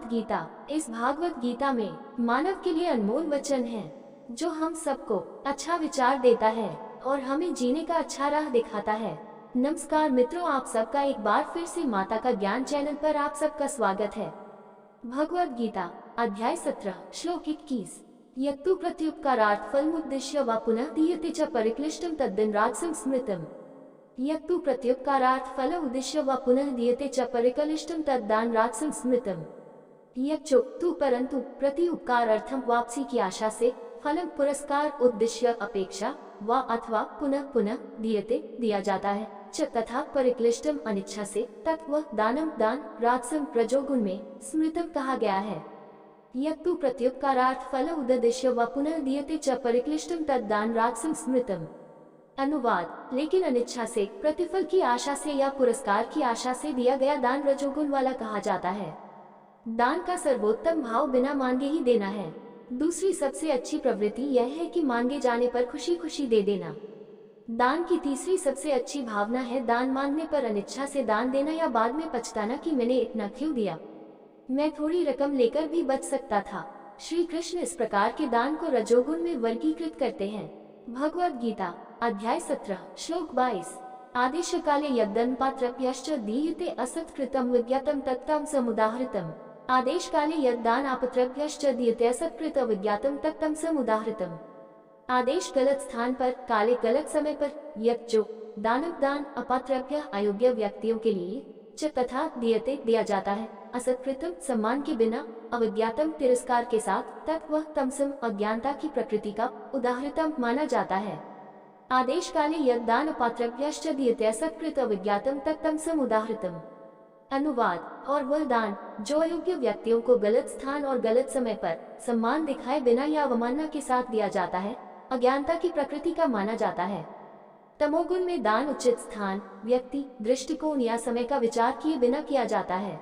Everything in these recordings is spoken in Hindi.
गीता। इस भागवत गीता में मानव के लिए अनमोल वचन है जो हम सबको अच्छा विचार देता है और हमें जीने का अच्छा राह दिखाता है। नमस्कार मित्रों, आप सबका एक बार फिर से माता का ज्ञान चैनल पर आप सबका स्वागत है। भगवत गीता अध्याय 17 श्लोक 21। यत्तु प्रत्युपकारार्थ फलमुद्दिश्य वा पुनः दीयते च परिक्लिष्टं तद्दिन राजसं स्मृतम्। यत्तु प्रत्युपकारार्थ फल उद्देश्य व पुनः दीयते च परिकलिष्टं तद्दान राजसं स्मृतम्। यच्चो तु परंतु प्रति उपकार अर्थम वापसी की आशा से, फलम पुरस्कार उद्देश्य अपेक्षा व अथवा पुनः पुनः दीयते दिया जाता है, च तथा परिक्लिष्टम अनिच्छा से, तत्व दानम दान राजसं रजोगुण में स्मृतम कहा गया है। यत्तु प्रत्युपकारार्थ फल उद्देश्य व पुनः दीयते च परिक्लिष्टम तद्दान राजसं स्मृतम्। अनुवाद, लेकिन अनिच्छा से, प्रतिफल की आशा से या पुरस्कार की आशा से दिया गया दान रजोगुण वाला कहा जाता है। दान का सर्वोत्तम भाव बिना मांगे ही देना है। दूसरी सबसे अच्छी प्रवृत्ति यह है कि मांगे जाने पर खुशी खुशी दे देना। दान की तीसरी सबसे अच्छी भावना है दान मांगने पर अनिच्छा से दान देना या बाद में पछताना कि मैंने इतना क्यों दिया, मैं थोड़ी रकम लेकर भी बच सकता था। श्री कृष्ण इस प्रकार के दान को रजोगुण में वर्गीकृत करते हैं। भगवत गीता अध्याय 17 श्लोक 22। आदेश काले यद्दन पात्रप्यश्च दीयते असत्कृतं विज्ञातं तत्तं समुदाहृतम्। आदेश काले यद्दान आपत्रप्यश्च दीयते असत्कृत विज्ञातं तत्तं समुदाहृतम्। आदेश गलत स्थान पर, काले गलत समय पर, यत् जो दानव दान अपात्रप्य अयोग्य व्यक्तियों के लिए, च तथा दीयते दिया जाता है, असत्कृतम सम्मान के बिना, अविज्ञातम तिरस्कार के साथ, तत्व तमसम अज्ञानता की प्रकृति का, उदाहृतम माना जाता है। आदेश काले यद्दान अपात्रप्यश्च दीयते असत्कृत अविज्ञातम तत्तमसम उदाहृतम। अनुवाद, और वह दान जो अयोग्य व्यक्तियों को गलत स्थान और गलत समय पर सम्मान दिखाए बिना या अवमानना के साथ दिया जाता है, अज्ञानता की प्रकृति का माना जाता है। तमोगुण में दान उचित स्थान, व्यक्ति, दृष्टिकोण या समय का विचार किए बिना किया जाता है।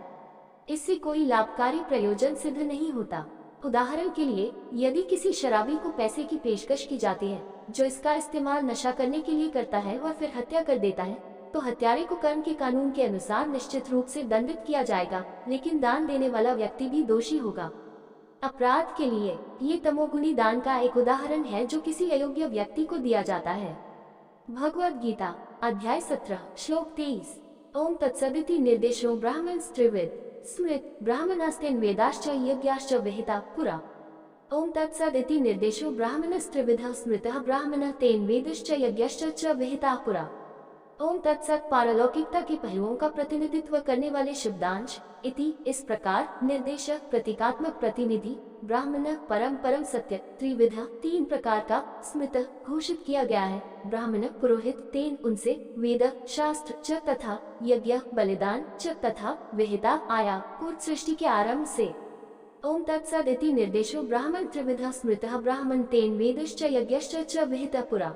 इससे कोई लाभकारी प्रयोजन सिद्ध नहीं होता। उदाहरण के लिए, यदि किसी शराबी को पैसे की पेशकश की जाती है जो इसका इस्तेमाल नशा करने के लिए करता है और फिर हत्या कर देता है, तो हत्यारे को कर्म के कानून के अनुसार निश्चित रूप से दंडित किया जाएगा, लेकिन दान देने वाला व्यक्ति भी दोषी होगा। अपराध के लिए ये तमोगुणी दान का एक उदाहरण है जो किसी अयोग्य व्यक्ति को दिया जाता है। भगवत गीता अध्याय 17 श्लोक 23। ओम तत्सदिति निर्देशो ब्राह्मण त्रिविद स्मृत ब्राह्मणास्तेन वेदाश्च यज्ञाश्च विहिता पुरा। ओम तत्सदिति निर्देशो ब्राह्मणस्त्रिविधः स्मृतः ब्राह्मणः तेन वेदश्च यज्ञश्च च विहिता पुरा। ओम तत्सत पारलौकिकता के पहलुओं का प्रतिनिधित्व करने वाले शब्दांश इति इस प्रकार, निर्देशक प्रतीकात्मक प्रतिनिधि, ब्राह्मण परम परम सत्य, त्रिविध तीन प्रकार का, स्मृत घोषित किया गया है, ब्राह्मण पुरोहित, तेन उनसे, वेद शास्त्र च तथा, यज्ञ बलिदान च तथा, विहिता आया पूर्व सृष्टि के आरंभ से। ओम तत्सदिति निर्देशो ब्राह्मण त्रिविध स्मृतः ब्राह्मण तेन वेदश्च यज्ञश्च च विहिता पुरा।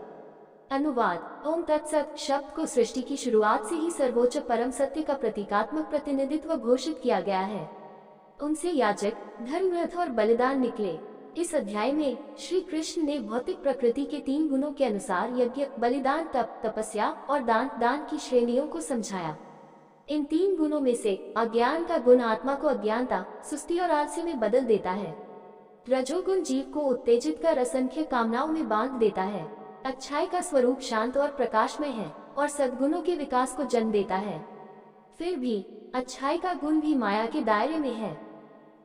अनुवाद, ओम तत्सत शब्द को सृष्टि की शुरुआत से ही सर्वोच्च परम सत्य का प्रतीकात्मक प्रतिनिधित्व घोषित किया गया है। उनसे याचक, धर्मरथ और बलिदान निकले। इस अध्याय में श्री कृष्ण ने भौतिक प्रकृति के तीन गुणों के अनुसार यज्ञ, बलिदान, तप, तपस्या और दान की श्रेणियों को समझाया। इन तीन गुणों में से अज्ञान का गुण आत्मा को अज्ञानता, सुस्ती और आलस्य में बदल देता है। रजोगुण जीव को उत्तेजित कर असंख्य कामनाओं में बांध देता है। अच्छाई का स्वरूप शांत और प्रकाशमय है और सद्गुणों के विकास को जन्म देता है। फिर भी अच्छाई का गुण भी माया के दायरे में है।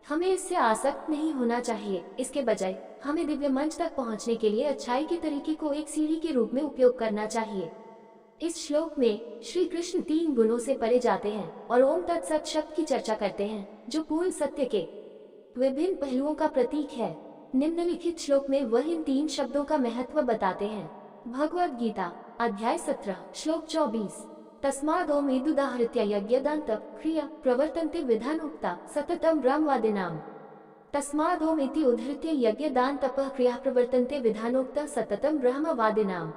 हमें इससे आसक्त नहीं होना चाहिए, इसके बजाय हमें दिव्य मंच तक पहुंचने के लिए अच्छाई के तरीके को एक सीढ़ी के रूप में उपयोग करना चाहिए। इस श्लोक में श्री कृष्ण तीन गुणों से परे जाते हैं और ओम तत्सत शब्द की चर्चा करते हैं जो पूर्ण सत्य के विभिन्न पहलुओं का प्रतीक है। निम्नलिखित श्लोक में वह इन तीन शब्दों का महत्व बताते हैं। भगवत गीता अध्याय 17 श्लोक 24। तस्मादोम इदुदाहृत्य यज्ञदान तप क्रिया प्रवर्तन्ते विधानोक्ता सततं ब्रह्मवादिनाम्। तस्मादोम इति उद्धृत्य यज्ञदान तप क्रिया प्रवर्तन्ते विधानोक्ता सततं ब्रह्मवादिनाम्।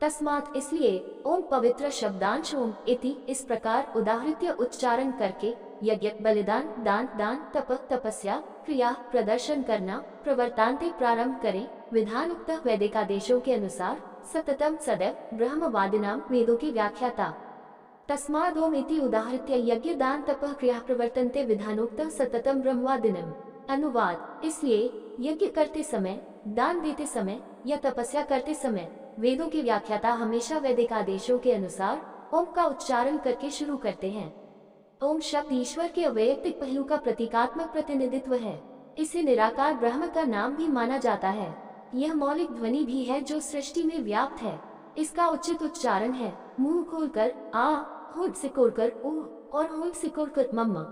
तस्मात् इसलिए, ओम पवित्र शब्दांश ओम इति इस प्रकार उदाहृत्य उच्चारण करके, यज्ञ बलिदान दान तप तपस्या क्रिया प्रदर्शन करना, प्रवर्तान्ते प्रारंभ करें, विधान उक्त वैदिकादेशों के अनुसार, सततम सदैव ब्रह्मवादिनाम वेदों की व्याख्याता। तस्माद् ओम इति उदाहृत्य यज्ञ दान तपः क्रिया प्रवर्तन्ते विधानोक्तः सततम ब्रह्मवादिनम्। अनुवाद, इसलिए यज्ञ करते समय, दान देते समय या तपस्या करते समय वेदों के व्याख्याता हमेशा वैदिक आदेशों के अनुसार ओम का उच्चारण करके शुरू करते हैं। ओम शब्द ईश्वर के अवैयक्तिक पहलू का प्रतीकात्मक प्रतिनिधित्व है। इसे निराकार ब्रह्म का नाम भी माना जाता है। यह मौलिक ध्वनि भी है जो सृष्टि में व्याप्त है। इसका उचित उच्चारण है मुंह खोलकर आ, होठ सिकोड़कर ऊ और होठ सिकोड़कर मम्मा।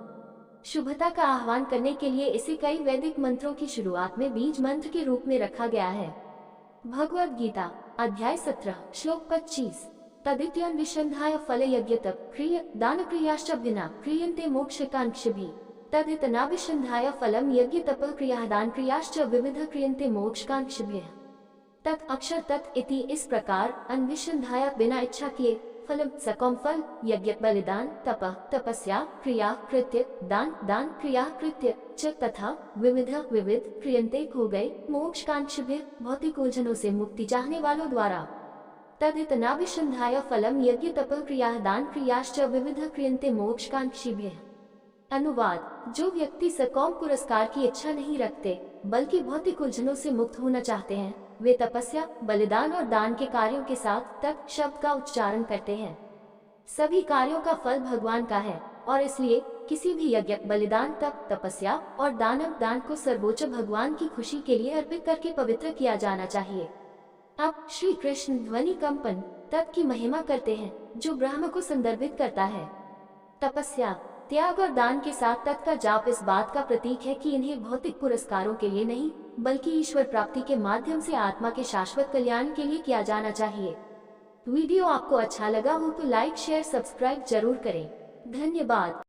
शुभता का आह्वान करने के लिए इसे कई वैदिक मंत्रों की शुरुआत में बीज मंत्र के रूप में रखा गया है। भगवद गीता अध्याय 17 श्लोक 25 तदित्यन्विषन्धाय फल यज्ञ तप क्रिय दान क्रियाश्च विना क्रियन्ते मोक्षकांक्षिभिः तदितनाभिषन्धाय फलम यज्ञ तप क्रिया दान क्रियाश्च विविध क्रियन्ते मोक्षकांक्षिभिः। तत् अक्षर तत् इति इस प्रकार अन्विषन्धाय बिना इच्छा किए फलम सकौम फल यज्ञ बलिदान तपः तपस्या क्रिया कृत्य दान दान क्रिया कृत्य च तथा विविध विविध क्रियन्ते हो गए मोक्षकांक्षिभिः भौतिक उलझनों से मुक्ति चाहने वालों द्वारा। तदितनाभिषन्धाय फलम यज्ञ तपः क्रिया दान क्रियाश्च विविध क्रियन्ते मोक्षकांक्षिभिः। अनुवाद, जो व्यक्ति सकौम पुरस्कार की इच्छा नहीं रखते बल्कि भौतिक उलझनों से मुक्त होना चाहते हैं, वे तपस्या बलिदान और दान के कार्यों के साथ तत् शब्द का उच्चारण करते हैं। सभी कार्यों का फल भगवान का है और इसलिए किसी भी यज्ञ बलिदान तप तपस्या और दान को सर्वोच्च भगवान की खुशी के लिए अर्पित करके पवित्र किया जाना चाहिए। अब श्री कृष्ण ध्वनि कंपन तत् की महिमा करते हैं जो ब्रह्म को संदर्भित करता है। तपस्या त्याग और दान के साथ तत् का जाप इस बात का प्रतीक है कि इन्हें भौतिक पुरस्कारों के लिए नहीं बल्कि ईश्वर प्राप्ति के माध्यम से आत्मा के शाश्वत कल्याण के लिए किया जाना चाहिए। वीडियो आपको अच्छा लगा हो तो लाइक शेयर सब्सक्राइब जरूर करें। धन्यवाद।